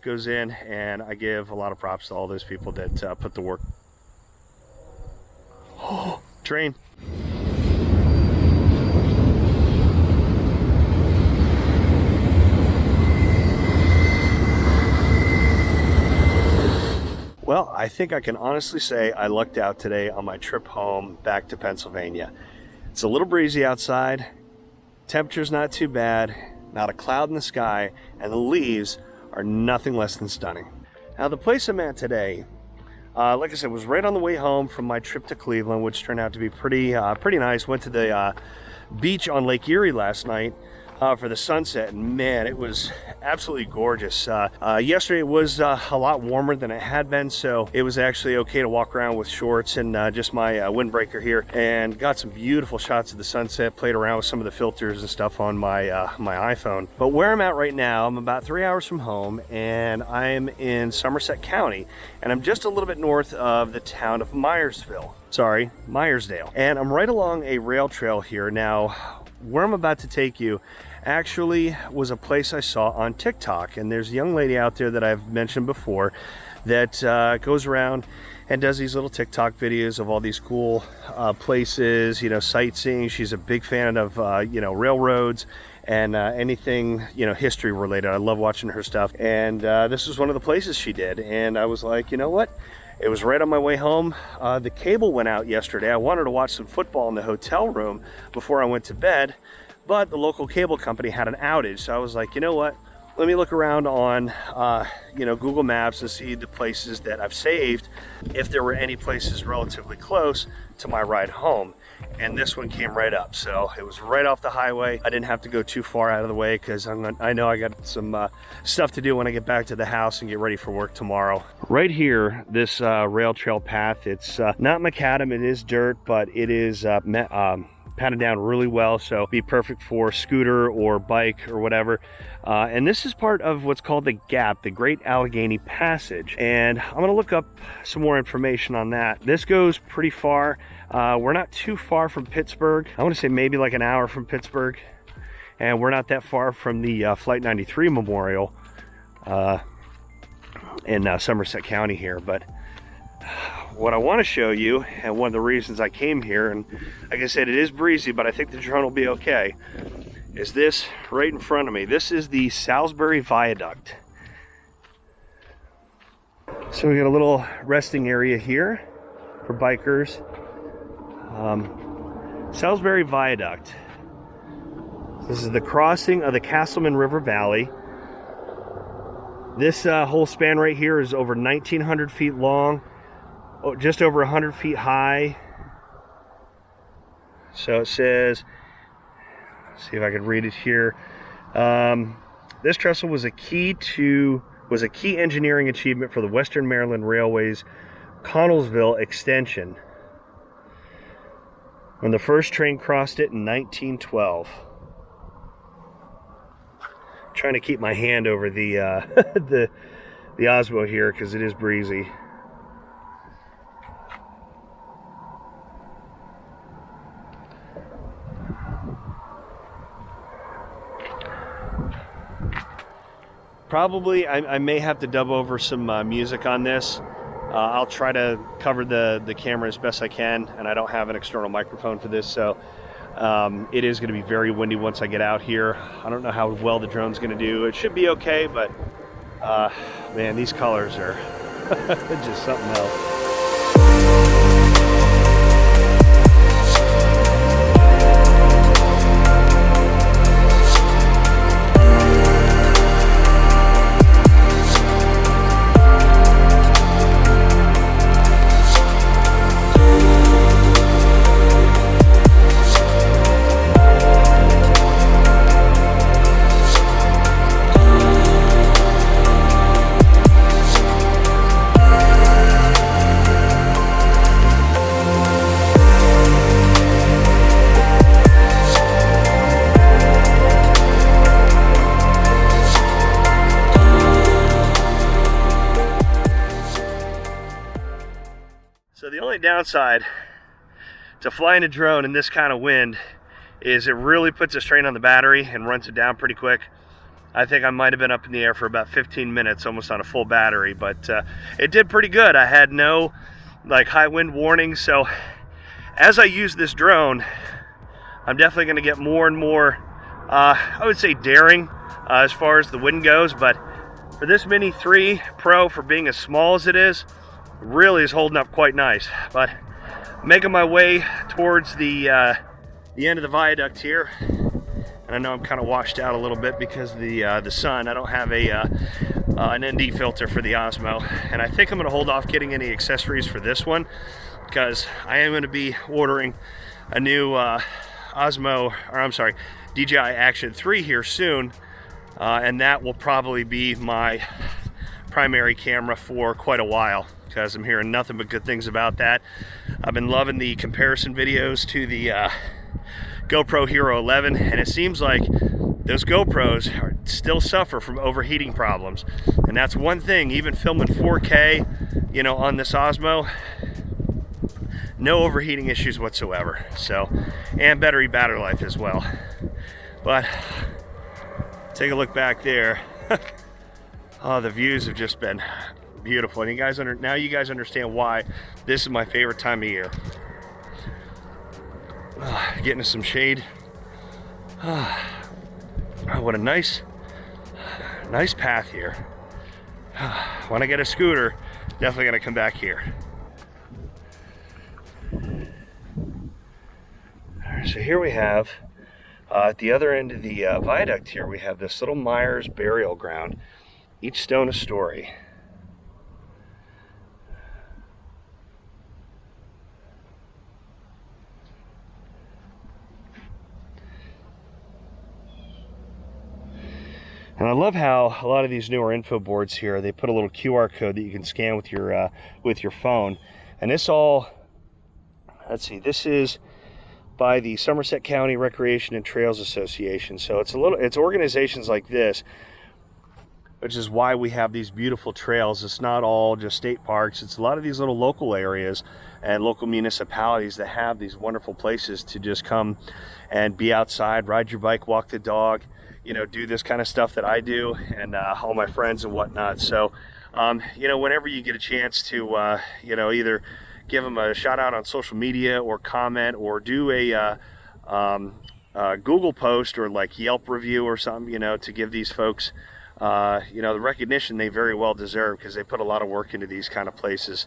goes in, and I give a lot of props to all those people that put the work. Oh, train. Well, I think I can honestly say I lucked out today on my trip home back to Pennsylvania. It's a little breezy outside, temperature's not too bad, not a cloud in the sky, and the leaves are nothing less than stunning. Now the place I'm at today, like I said, was right on the way home from my trip to Cleveland, which turned out to be pretty nice. Went to the beach on Lake Erie last night for the sunset, and man, it was absolutely gorgeous. Yesterday it was a lot warmer than it had been, so it was actually okay to walk around with shorts and just my windbreaker here, and got some beautiful shots of the sunset. Played around with some of the filters and stuff on my my iPhone. But where I'm at right now, I'm about 3 hours from home, and I'm in Somerset County, and I'm just a little bit north of the town of Meyersdale, and I'm right along a rail trail here. Now, where I'm about to take you actually was a place I saw on TikTok, and there's a young lady out there that I've mentioned before that goes around and does these little TikTok videos of all these cool places, you know, sightseeing. She's a big fan of you know, railroads and anything, you know, history related. I love watching her stuff, and this was one of the places she did, and I was like, you know what? It was right on my way home. The cable went out yesterday. I wanted to watch some football in the hotel room before I went to bed, but the local cable company had an outage. So I was like, you know what? Let me look around on you know, Google Maps and see the places that I've saved, if there were any places relatively close to my ride home. And this one came right up. So it was right off the highway. I didn't have to go too far out of the way because I know I got some stuff to do when I get back to the house and get ready for work tomorrow. Right here, this rail trail path, it's not macadam, it is dirt, but it is patted down really well, so be perfect for scooter or bike or whatever. And this is part of what's called the Gap, the Great Allegheny Passage, and I'm gonna look up some more information on that. This goes pretty far. We're not too far from Pittsburgh. I want to say maybe like an hour from Pittsburgh, and we're not that far from the Flight 93 Memorial in Somerset County here. But what I want to show you, and one of the reasons I came here, and like I said, it is breezy, but I think the drone will be okay, is this right in front of me. This is the Salisbury Viaduct. So we got a little resting area here for bikers. Salisbury Viaduct. This is the crossing of the Castleman River Valley. This whole span right here is over 1,900 feet long, just over 100 feet high. So it says, let's see if I can read it here. This trestle was a key engineering achievement for the Western Maryland Railway's Connellsville extension, when the first train crossed it in 1912. Trying to keep my hand over the the Osmo here because it is breezy. Probably I may have to dub over some music on this. I'll try to cover the camera as best I can, and I don't have an external microphone for this, so it is going to be very windy once I get out here. I don't know how well the drone's going to do. It should be okay, but man, these colors are just something else. So the only downside to flying a drone in this kind of wind is it really puts a strain on the battery and runs it down pretty quick. I think I might have been up in the air for about 15 minutes, almost on a full battery, but it did pretty good. I had no like high wind warning, so as I use this drone, I'm definitely going to get more and more, I would say daring as far as the wind goes, but for this Mini 3 Pro, for being as small as it is, really is holding up quite nice. But making my way towards the end of the viaduct here. And I know I'm kind of washed out a little bit because of the sun. I don't have an ND filter for the Osmo, and I think I'm going to hold off getting any accessories for this one because I am going to be ordering a new DJI Action 3 here soon, and that will probably be my primary camera for quite a while because I'm hearing nothing but good things about that. I've been loving the comparison videos to the GoPro Hero 11, and it seems like those GoPros still suffer from overheating problems, and that's one thing. Even filming 4K, you know, on this Osmo, no overheating issues whatsoever. So, and battery life as well. But take a look back there. Oh, the views have just been beautiful, and now you guys understand why this is my favorite time of year. Getting some shade. What a nice path here. When I get a scooter, definitely gonna come back here. So here we have, at the other end of the viaduct here, we have this little Myers burial ground. Each stone a story. And I love how a lot of these newer info boards here, they put a little QR code that you can scan with your phone. And this all, let's see, this is by the Somerset County Recreation and Trails Association. So it's organizations like this, which is why we have these beautiful trails. It's not all just state parks. It's a lot of these little local areas and local municipalities that have these wonderful places to just come and be outside, ride your bike, walk the dog, you know, do this kind of stuff that I do, and all my friends and whatnot. So, you know, whenever you get a chance to, you know, either give them a shout out on social media or comment or do a Google post or like Yelp review or something, you know, to give these folks, you know, the recognition they very well deserve, because they put a lot of work into these kind of places,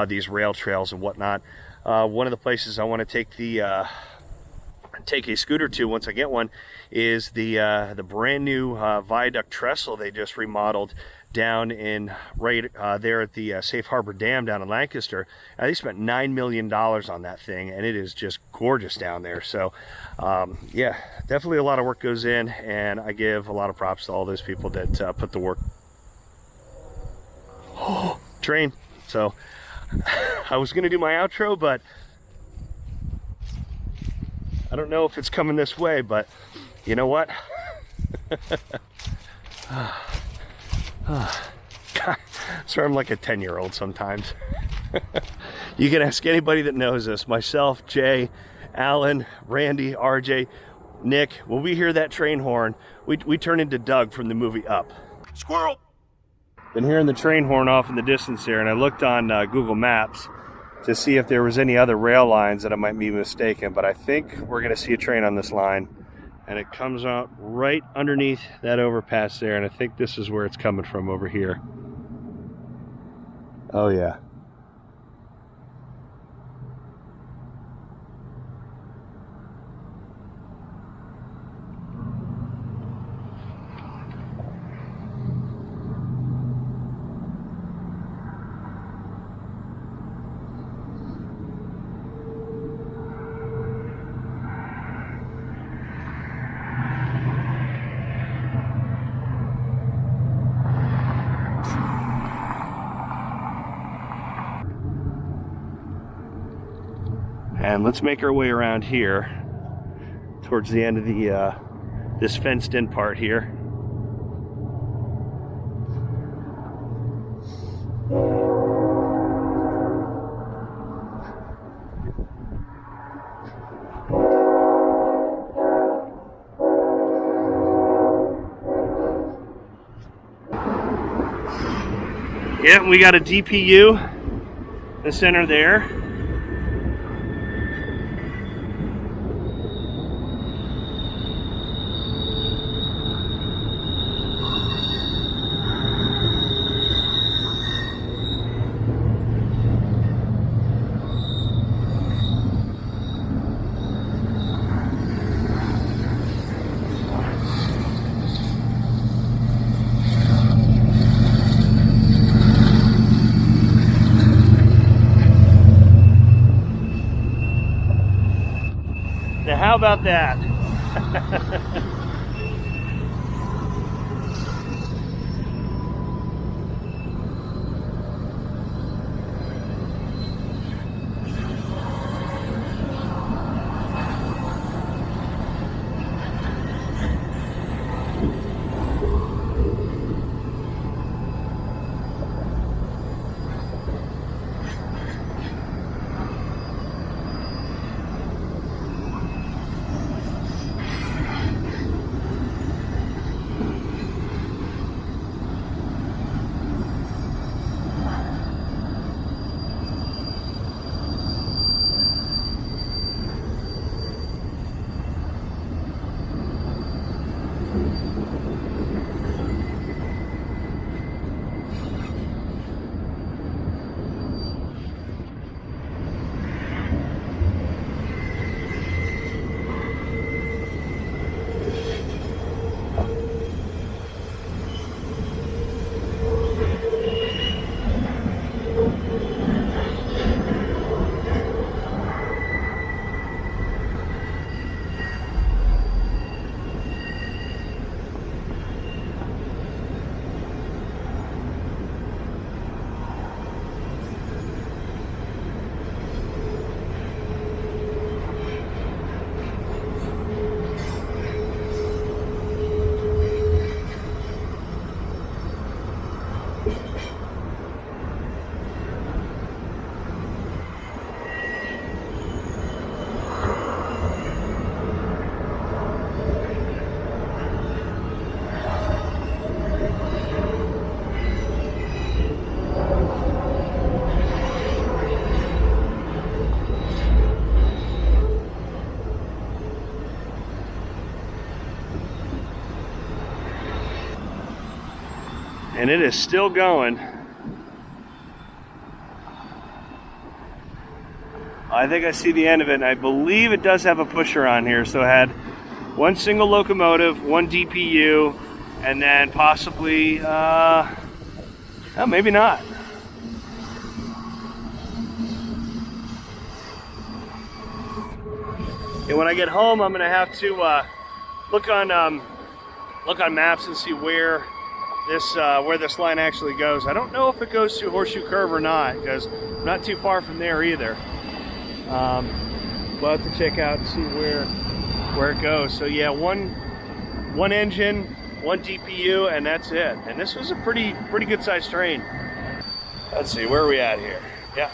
these rail trails and whatnot. One of the places I want to take a scooter to once I get one is the brand new viaduct trestle they just remodeled down in right there at the Safe Harbor Dam down in Lancaster. They spent $9 million on that thing, and it is just gorgeous down there. So yeah, definitely a lot of work goes in, and I give a lot of props to all those people that put the work. Oh, train. So I was gonna do my outro, but I don't know if it's coming this way, but you know what? Sorry, I'm like a 10-year-old sometimes. You can ask anybody that knows us, myself, Jay, Alan, Randy, RJ, Nick. When we hear that train horn, we turn into Doug from the movie Up. Squirrel! Been hearing the train horn off in the distance there, and I looked on Google Maps to see if there was any other rail lines that I might be mistaken, but I think we're going to see a train on this line, and it comes out right underneath that overpass there, and I think this is where it's coming from over here. Oh yeah. And let's make our way around here towards the end of the this fenced in part here. Yeah, we got a DPU in the center there. Now, how about that? And it is still going. I think I see the end of it, and I believe it does have a pusher on here. So it had one single locomotive, one DPU, and then possibly, oh, maybe not. And when I get home, I'm gonna have to look on maps and see where this line actually goes. I don't know if it goes to Horseshoe Curve or not, because I'm not too far from there either. We'll have to check out and see where it goes. So yeah, one engine, one DPU, and that's it. And this was a pretty good sized train. Let's see, where are we at here? Yeah.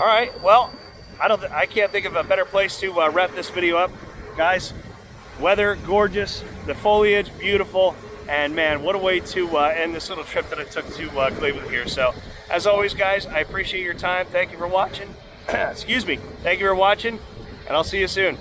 All right. Well, I can't think of a better place to wrap this video up, guys. Weather gorgeous, the foliage beautiful. And man, what a way to end this little trip that I took to Cleveland here. So, as always, guys, I appreciate your time. Thank you for watching. Excuse me. Thank you for watching, and I'll see you soon.